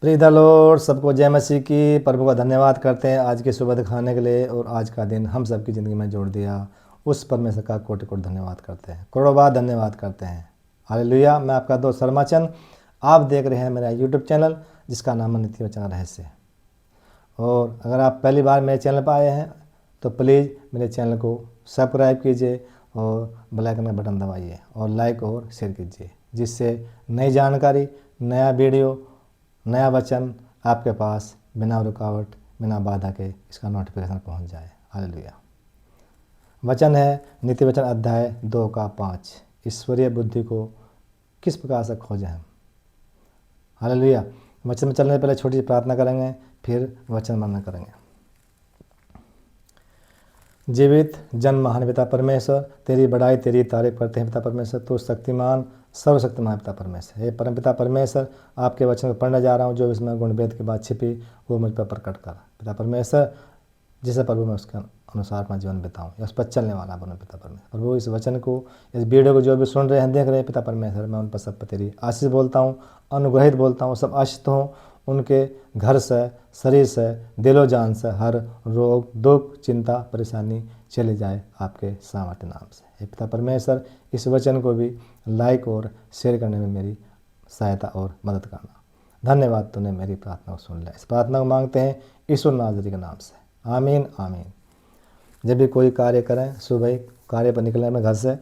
प्रिय the Lord, सबको जय मसीह की। प्रभु का धन्यवाद करते हैं आज की सुबह दिखाने के लिए, और आज का दिन हम सबकी ज़िंदगी में जोड़ दिया। उस परमेश्वर का कोटि कोटि धन्यवाद करते हैं, करोड़ों बार धन्यवाद करते हैं। हालेलुया। मैं आपका दोस्त शर्माचंद, आप देख रहे हैं मेरा यूट्यूब चैनल जिसका नाम है नित्य वचन रहस्य। और अगर आप पहली बार मेरे चैनल पर आए हैं तो प्लीज़ मेरे चैनल को सब्सक्राइब कीजिए और बेल आइकन का बटन दबाइए और लाइक और शेयर कीजिए, जिससे नई जानकारी, नया वीडियो, नया वचन आपके पास बिना रुकावट, बिना बाधा के इसका नोटिफिकेशन पहुंच जाए। हालेलुया। वचन है नित्य वचन अध्याय 2 का 5, ईश्वरीय बुद्धि को किस प्रकार से खोजें हम। हालेलुया। वचन में चलने से पहले छोटी सी प्रार्थना करेंगे, फिर वचन मनन करेंगे। जीवित जन महान पिता परमेश्वर, तेरी बड़ाई, तेरी तारीफ करते हैं पिता परमेश्वर। तू शक्तिमान, सर्वशक्तिमान पिता परमेश्वर। हे परम पिता परमेश्वर, आपके वचन को पढ़ने जा रहा हूँ, जो इसमें गुणवेद की बात छिपी वो मुझ पर प्रकट कर पिता परमेश्वर। जिसे प्रभु मैं उसके अनुसार अपना जीवन बिताऊँ, उस पर चलने वाला बनूँ पिता परमेश्वर। प्रभु इस वचन को, इस वीडियो को जो भी सुन रहे हैं, देख रहे हैं पिता परमेश्वर, मैं उन पर सब पर तेरी आशीष बोलता हूँ, अनुग्रहित बोलता हूँ। सब आशीष हों उनके घर से, शरीर से, दिलो जान से हर रोग, दुख, चिंता, परेशानी चले जाए आपके सामर्थ्य नाम से। हे पिता परमेश्वर, इस वचन को भी लाइक और शेयर करने में मेरी सहायता और मदद करना। धन्यवाद, तूने मेरी प्रार्थना को सुन लिया। इस प्रार्थना को मांगते हैं यीशु नाज़री के नाम से, आमीन आमीन। जब भी कोई कार्य करें, सुबह कार्य पर निकलने में घर से,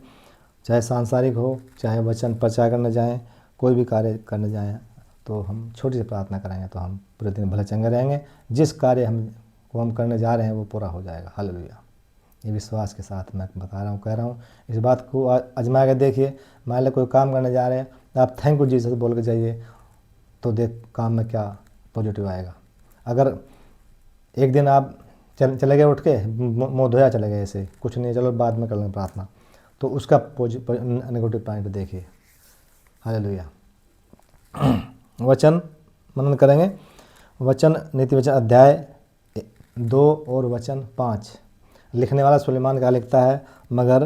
चाहे सांसारिक हो, चाहे वचन प्रचार करने जाएं, कोई भी कार्य करने जाएं, तो हम छोटी सी प्रार्थना करेंगे तो हम पूरे दिन भले चंगे रहेंगे। जिस कार्य हम करने जा रहे हैं वो पूरा हो जाएगा। हालेलुया। ये विश्वास के साथ मैं बता रहा हूँ, कह रहा हूँ। इस बात को आजमा के देखिए। मान लो कोई काम करने जा रहे हैं, आप थैंक यू जीसस बोल के जाइए, तो देख काम में क्या पॉजिटिव आएगा। अगर एक दिन आप चले गए, उठ के मुँह धोया चले गए, ऐसे कुछ नहीं, चलो बाद में कर लेंगे प्रार्थना, तो उसका नेगेटिव पॉइंट देखिए। हालेलुया। वचन मनन करेंगे। वचन नीति वचन अध्याय 2 और वचन 5। लिखने वाला सुलेमान का लिखता है, मगर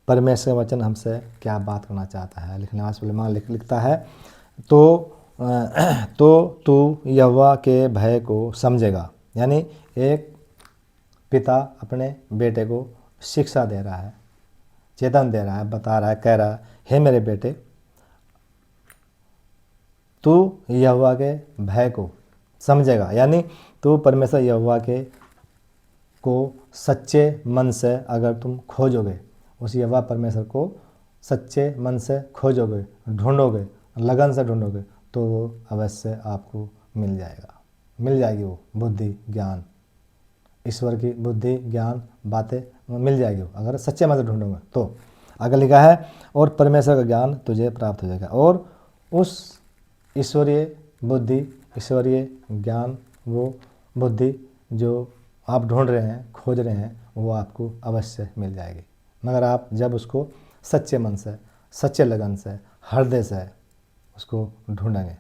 परमेश्वर वचन हमसे क्या बात करना चाहता है। लिखने वाला सुलेमान लिखता है, तो तू यहोवा के भय को समझेगा। यानी एक पिता अपने बेटे को शिक्षा दे रहा है, चेतन दे रहा है, बता रहा है, कह रहा है, हे मेरे बेटे, तू यहोवा के भय को समझेगा। यानी तू परमेश्वर यहोवा के को सच्चे मन से अगर तुम खोजोगे, उस यहोवा परमेश्वर को सच्चे मन से खोजोगे, ढूंढोगे, लगन से ढूंढोगे, तो वो अवश्य आपको मिल जाएगा। मिल जाएगी वो बुद्धि, ज्ञान, ईश्वर की बुद्धि, ज्ञान, बातें मिल जाएगी अगर सच्चे मन से ढूंढोगे तो। आगे लिखा है, और परमेश्वर का ज्ञान तुझे प्राप्त हो जाएगा। और उस ईश्वरीय बुद्धि, ईश्वरीय ज्ञान, वो बुद्धि जो आप ढूंढ रहे हैं, खोज रहे हैं, वो आपको अवश्य मिल जाएगी। मगर आप जब उसको सच्चे मन से, सच्चे लगन से, हृदय से उसको ढूंढेंगे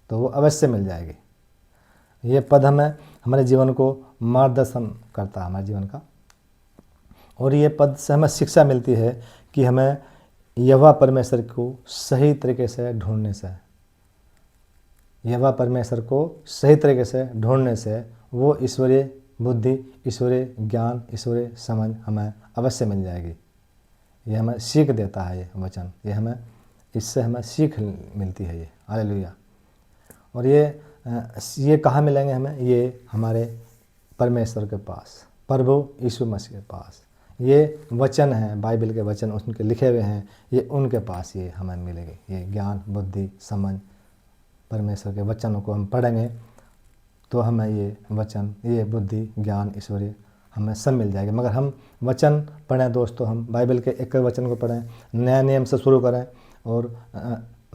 तो वो अवश्य मिल जाएगी। ये पद हमें, हमारे जीवन को मार्गदर्शन करता है, हमारे जीवन का। और ये पद से हमें शिक्षा मिलती है कि हमें यहोवा परमेश्वर को सही तरीके से ढूंढने से, यहोवा परमेश्वर को सही तरीके से ढूंढने से वो ईश्वरीय बुद्धि, ईश्वरीय ज्ञान, ईश्वरीय समझ हमें अवश्य मिल जाएगी। ये हमें सीख देता है ये वचन, ये हमें, इससे हमें सीख मिलती है ये। हालेलुया। और ये कहाँ मिलेंगे हमें? ये हमारे परमेश्वर के पास, प्रभु यीशु मसीह के पास। ये वचन हैं, बाइबल के वचन उनके लिखे हुए हैं, ये उनके पास ये हमें मिलेंगे। ये ज्ञान, बुद्धि, समझ, परमेश्वर के वचनों को हम पढ़ेंगे तो हमें ये वचन, ये बुद्धि, ज्ञान, ईश्वरीय हमें सब मिल जाएगा। मगर हम वचन पढ़ें दोस्तों, हम बाइबल के एक वचन को पढ़ें, नया नियम से शुरू करें, और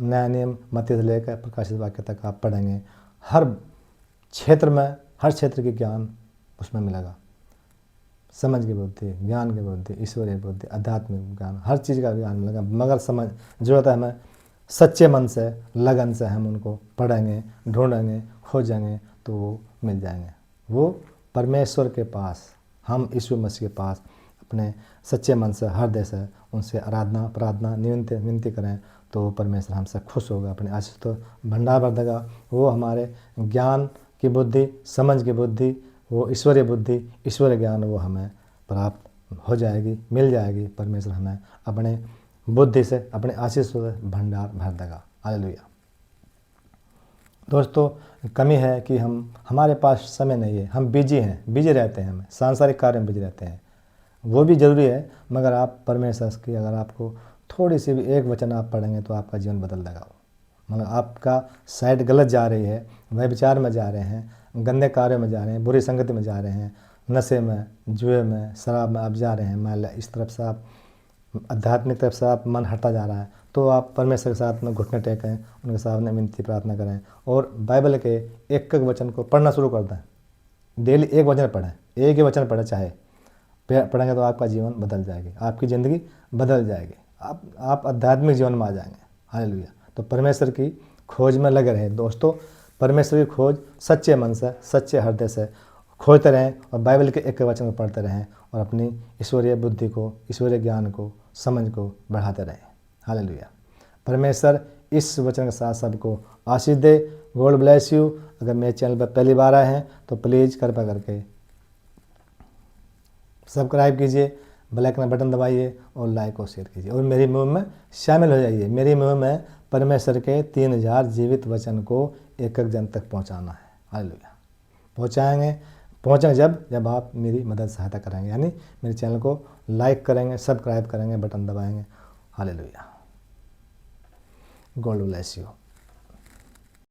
नया नियम मत्ती से लेकर प्रकाशित वाक्य तक आप पढ़ेंगे। हर क्षेत्र में, हर क्षेत्र की ज्ञान उसमें मिलेगा। समझ की बुद्धि, ज्ञान की बुद्धि, ईश्वरीय बुद्धि, आध्यात्मिक ज्ञान, हर चीज़ का ज्ञान मिलेगा। मगर समझ जरूरत है हमें सच्चे मन से, लगन से हम उनको पढ़ेंगे, ढूंढेंगे, खोजेंगे तो वो मिल जाएंगे। वो परमेश्वर के पास, हम यीशु मसीह के पास अपने सच्चे मन से, हृदय से उनसे आराधना, प्रार्थना, विनती करें तो परमेश्वर हमसे खुश होगा, अपने आशीष तो भंडार भर देगा। वो हमारे ज्ञान की बुद्धि, समझ की बुद्धि, वो ईश्वरीय बुद्धि, ईश्वरीय ज्ञान वो हमें प्राप्त हो जाएगी, मिल जाएगी। परमेश्वर हमें अपने बुद्धि से, अपने आशीष से भंडार भर देगा। हालेलुया। दोस्तों, कमी है कि हमारे पास समय नहीं है, हम बिजी हैं, बिजी रहते हैं, हमें सांसारिक कार्य में बिजी रहते हैं। वो भी ज़रूरी है, मगर आप परमेश्वर की अगर आपको थोड़ी सी भी एक वचन आप पढ़ेंगे तो आपका जीवन बदल देगा। मगर आपका साइड गलत जा रही है, व्यभिचार में जा रहे हैं, गंदे कार्यों में जा रहे हैं, बुरी संगति में जा रहे हैं, नशे में, जुए में, शराब में आप जा रहे हैं, मान इस तरफ से आप आध्यात्मिक तरफ से आप मन हटता जा रहा है, तो आप परमेश्वर के साथ में घुटने टेकें, उनके सामने विनती प्रार्थना करें और बाइबल के एक एक वचन को पढ़ना शुरू कर दें। डेली एक वचन पढ़ें, एक ही वचन पढ़ें, चाहे पढ़ेंगे तो आपका जीवन बदल जाएगी, आपकी ज़िंदगी बदल जाएगी, आप आध्यात्मिक जीवन में आ जाएंगे। हालेलुया। तो परमेश्वर की खोज में लगे रहें दोस्तों। परमेश्वर की खोज सच्चे मन से, सच्चे हृदय से खोजते रहें और बाइबल के एक वचन को पढ़ते रहें और अपनी ईश्वरीय बुद्धि को, ईश्वरीय ज्ञान को, समझ को बढ़ाते रहें। हालेलुया। परमेश्वर इस वचन के साथ सबको आशीष दे। God bless you. अगर मेरे चैनल पर पहली बार आए हैं तो प्लीज़ कृपया करके सब्सक्राइब कीजिए, बेल आइकन बटन दबाइए और लाइक और शेयर कीजिए और मेरी मुहिम में शामिल हो जाइए। मेरी मुहिम में परमेश्वर के 3000 जीवित वचन को एक एक जन तक पहुंचाना है। हालेलुया। पहुंचेंगे जब आप मेरी मदद सहायता करेंगे, यानी मेरे चैनल को लाइक करेंगे, सब्सक्राइब करेंगे, बटन दबाएंगे। हालेलुया। God bless you.